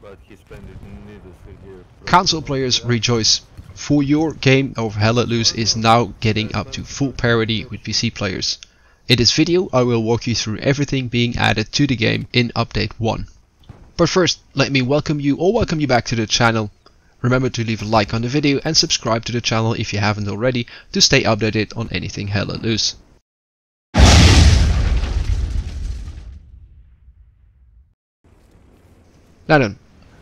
but he spent it needlessly here. Console players rejoice, for your game of Hell Let Loose is now getting up to full parity with PC players. In this video I will walk you through everything being added to the game in update 1. But first, let me welcome you back to the channel. Remember to leave a like on the video and subscribe to the channel if you haven't already to stay updated on anything Hell Let Loose. Now then,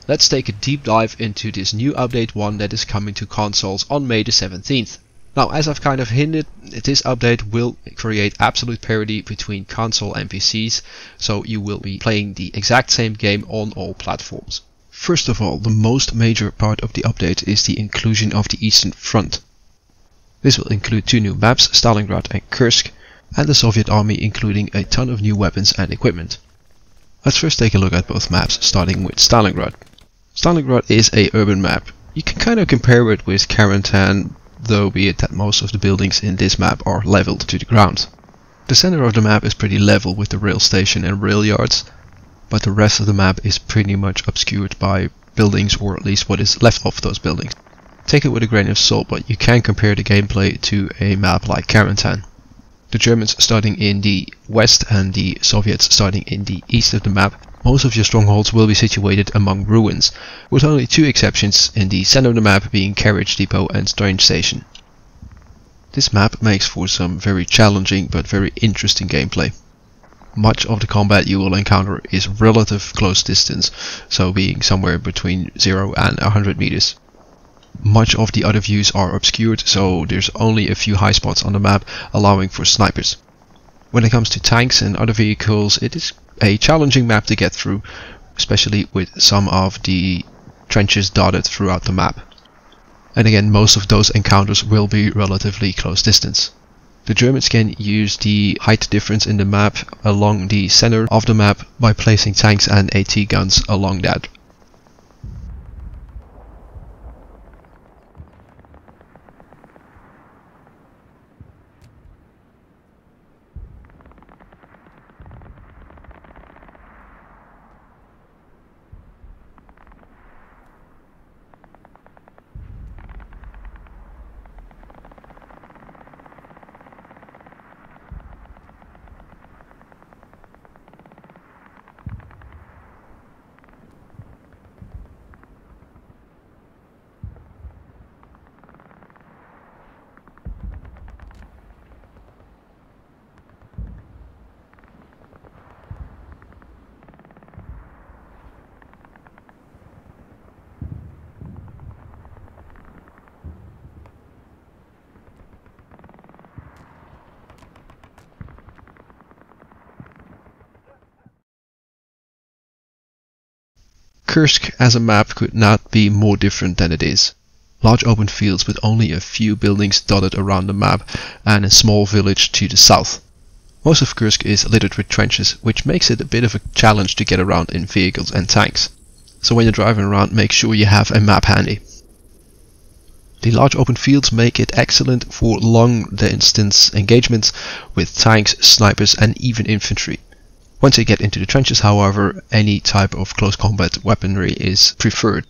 let's take a deep dive into this new update 1 that is coming to consoles on May the 17th. Now, as I've kind of hinted, this update will create absolute parity between console and PCs, so you will be playing the exact same game on all platforms. First of all, the most major part of the update is the inclusion of the Eastern Front. This will include 2 new maps, Stalingrad and Kursk, and the Soviet army, including a ton of new weapons and equipment. Let's first take a look at both maps, starting with Stalingrad. Stalingrad is a urban map. You can kind of compare it with Karantan, though be it that most of the buildings in this map are leveled to the ground. The center of the map is pretty level with the rail station and rail yards, but the rest of the map is pretty much obscured by buildings, or at least what is left of those buildings. Take it with a grain of salt, but you can compare the gameplay to a map like Karantan. The Germans starting in the west and the Soviets starting in the east of the map. Most of your strongholds will be situated among ruins, with only 2 exceptions in the center of the map being Carriage Depot and Train Station. This map makes for some very challenging but very interesting gameplay. Much of the combat you will encounter is relative close distance, so being somewhere between 0 and 100 meters. Much of the other views are obscured, so there's only a few high spots on the map allowing for snipers. When it comes to tanks and other vehicles, it is a challenging map to get through, especially with some of the trenches dotted throughout the map. And again, most of those encounters will be relatively close distance. The Germans can use the height difference in the map along the center of the map by placing tanks and AT guns along that. Kursk as a map could not be more different than it is. Large open fields with only a few buildings dotted around the map and a small village to the south. Most of Kursk is littered with trenches, which makes it a bit of a challenge to get around in vehicles and tanks. So when you're driving around, make sure you have a map handy. The large open fields make it excellent for long distance engagements with tanks, snipers and even infantry. Once you get into the trenches, however, any type of close combat weaponry is preferred.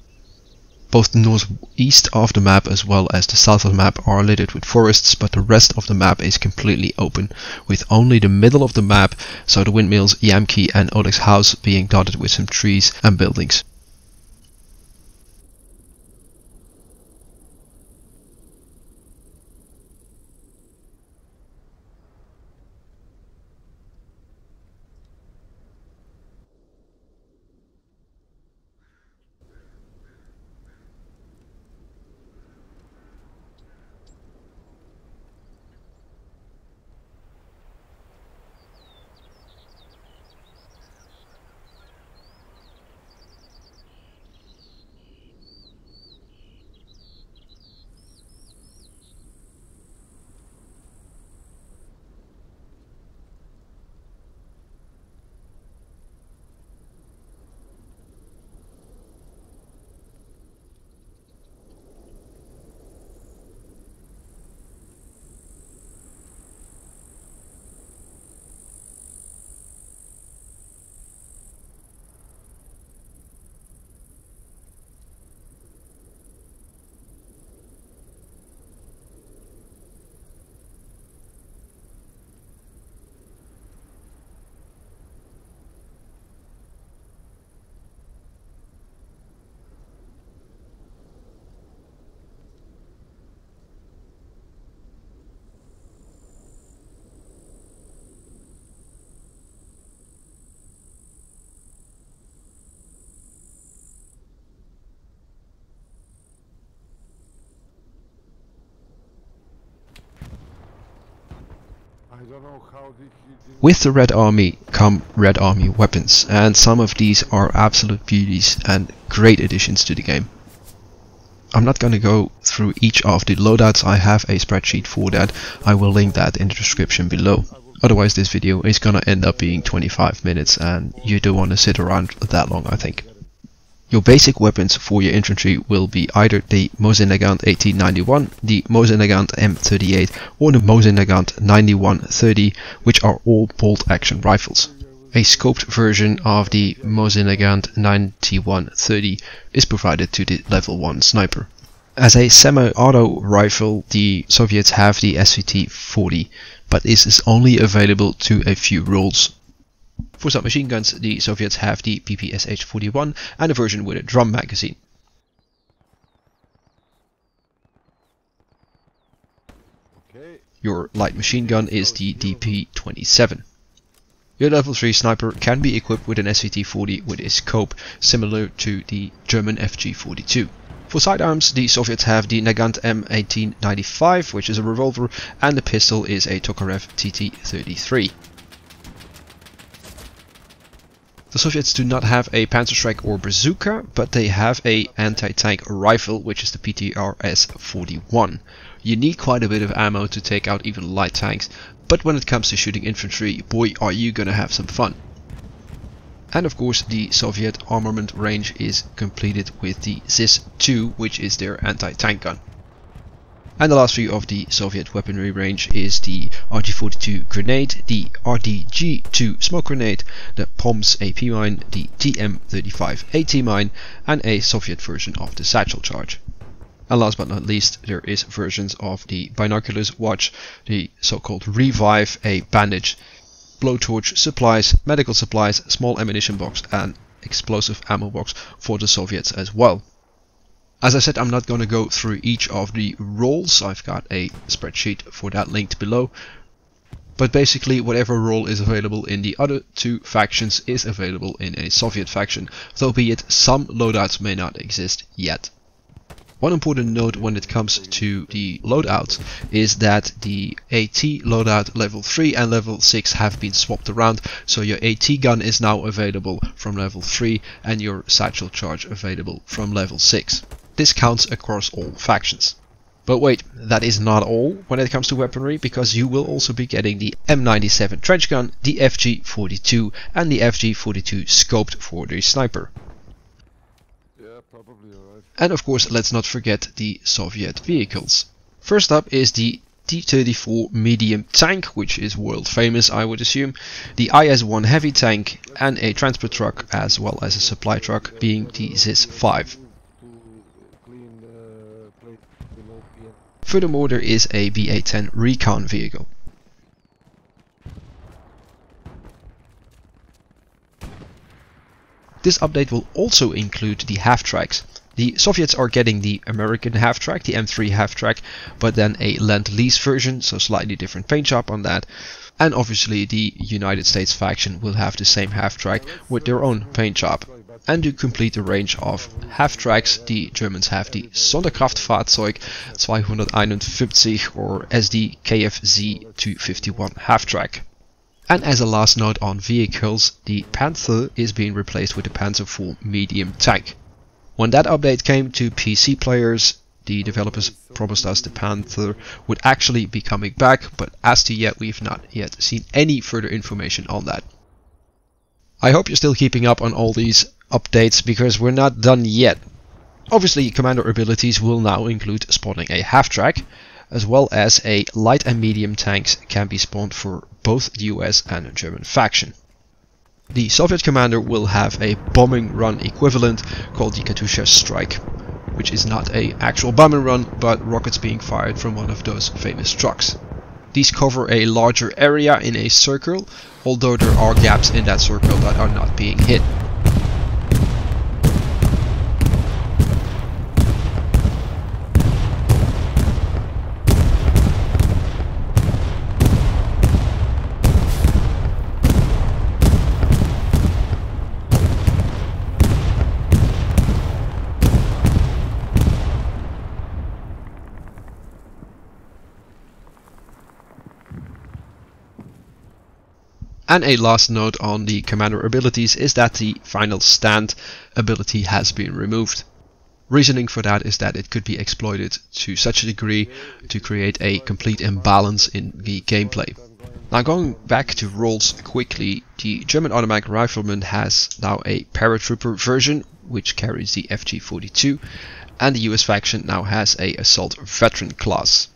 Both the northeast of the map as well as the south of the map are littered with forests, but the rest of the map is completely open, with only the middle of the map, so the windmills, Yamki and Oleg's house, being dotted with some trees and buildings. don't know how did With the Red Army come Red Army weapons, and some of these are absolute beauties and great additions to the game. I'm not going to go through each of the loadouts. I have a spreadsheet for that. I will link that in the description below. Otherwise this video is going to end up being 25 minutes and you don't want to sit around that long, I think. Your basic weapons for your infantry will be either the Mosin Nagant 1891, the Mosin Nagant M38 or the Mosin Nagant 9130, which are all bolt action rifles. A scoped version of the Mosin Nagant 9130 is provided to the level 1 sniper. As a semi-auto rifle, the Soviets have the SVT-40, but this is only available to a few roles. For submachine guns, the Soviets have the PPSH-41 and a version with a drum magazine. Okay. Your light machine gun is the DP-27. Your level 3 sniper can be equipped with an SVT-40 with a scope similar to the German FG-42. For sidearms, the Soviets have the Nagant M1895, which is a revolver, and the pistol is a Tokarev TT-33. The Soviets do not have a Panzerschreck or bazooka, but they have a anti-tank rifle, which is the PTRS-41. You need quite a bit of ammo to take out even light tanks, but when it comes to shooting infantry, boy are you gonna have some fun. And of course the Soviet armament range is completed with the ZIS-2, which is their anti-tank gun. And the last three of the Soviet weaponry range is the RG-42 grenade, the RDG-2 smoke grenade, the POMS AP mine, the TM-35 AT mine, and a Soviet version of the satchel charge. And last but not least, there is versions of the binoculars watch, the so-called revive, a bandage, blowtorch supplies, medical supplies, small ammunition box, and explosive ammo box for the Soviets as well. As I said, I'm not going to go through each of the roles. I've got a spreadsheet for that linked below. But basically whatever role is available in the other two factions is available in a Soviet faction, though be it some loadouts may not exist yet. One important note when it comes to the loadouts is that the AT loadout level 3 and level 6 have been swapped around, so your AT gun is now available from level 3 and your satchel charge available from level 6. This counts across all factions. But wait, that is not all when it comes to weaponry, because you will also be getting the M97 trench gun, the FG-42 and the FG-42 scoped for the sniper. Yeah, probably alright. And of course, let's not forget the Soviet vehicles. First up is the T-34 medium tank, which is world famous, I would assume, the IS-1 heavy tank, and a transport truck as well as a supply truck, being the ZIS-5. Furthermore, there is a BA-10 recon vehicle. This update will also include the half-tracks. The Soviets are getting the American half-track, the M3 half-track, but then a Lend-Lease version, so slightly different paint job on that. And obviously the United States faction will have the same half-track with their own paint job. And to complete the range of half-tracks, the Germans have the Sonderkraftfahrzeug 251 or SD KFZ 251 half-track. And as a last note on vehicles, the Panther is being replaced with the Panzer IV medium tank. When that update came to PC players, the developers promised us the Panther would actually be coming back, but as to yet we've not yet seen any further information on that. I hope you're still keeping up on all these updates, because we're not done yet. Obviously, commander abilities will now include spawning a half-track, as well as a light and medium tanks can be spawned for both the US and German faction. The Soviet commander will have a bombing run equivalent called the Katyusha strike, which is not an actual bombing run, but rockets being fired from one of those famous trucks. These cover a larger area in a circle, although there are gaps in that circle that are not being hit. And a last note on the commander abilities is that the final stand ability has been removed. Reasoning for that is that it could be exploited to such a degree to create a complete imbalance in the gameplay. Now going back to roles quickly, the German automatic rifleman has now a paratrooper version which carries the FG-42, and the US faction now has a assault veteran class.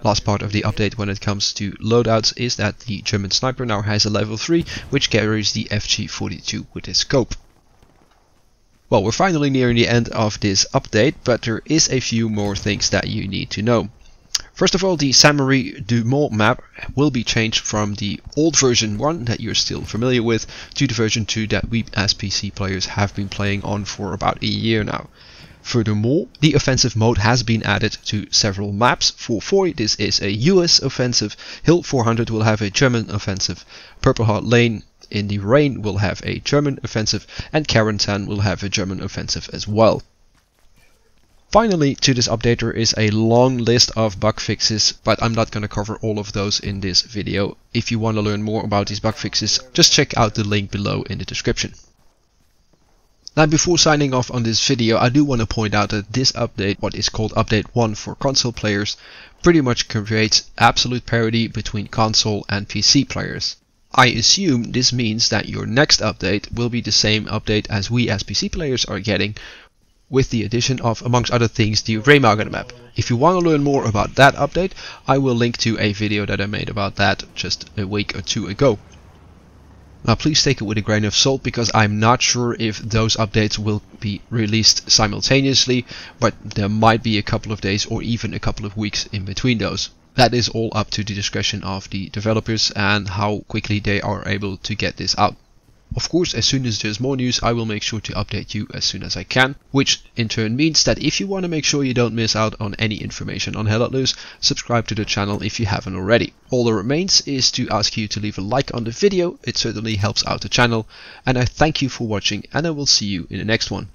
Last part of the update when it comes to loadouts is that the German sniper now has a level 3 which carries the FG-42 with his scope. Well, we're finally nearing the end of this update, but there is a few more things that you need to know. First of all, the Saint-Marie du Mont map will be changed from the old version 1 that you're still familiar with to the version 2 that we as PC players have been playing on for about a year now. Furthermore, the offensive mode has been added to several maps. For Foy, this is a US offensive, Hill 400 will have a German offensive, Purple Heart Lane in the rain will have a German offensive, and Carentan will have a German offensive as well. Finally, to this update there is a long list of bug fixes, but I'm not going to cover all of those in this video. If you want to learn more about these bug fixes, just check out the link below in the description. Now before signing off on this video, I do want to point out that this update, what is called update 1 for console players, pretty much creates absolute parity between console and PC players. I assume this means that your next update will be the same update as we as PC players are getting, with the addition of, amongst other things, the remagen map. If you want to learn more about that update, I will link to a video that I made about that just a week or two ago. Now please take it with a grain of salt, because I'm not sure if those updates will be released simultaneously, but there might be a couple of days or even a couple of weeks in between those. That is all up to the discretion of the developers and how quickly they are able to get this out. Of course, as soon as there's more news, I will make sure to update you as soon as I can, which in turn means that if you want to make sure you don't miss out on any information on Hell Let Loose, subscribe to the channel if you haven't already. All that remains is to ask you to leave a like on the video, it certainly helps out the channel, and I thank you for watching, and I will see you in the next one.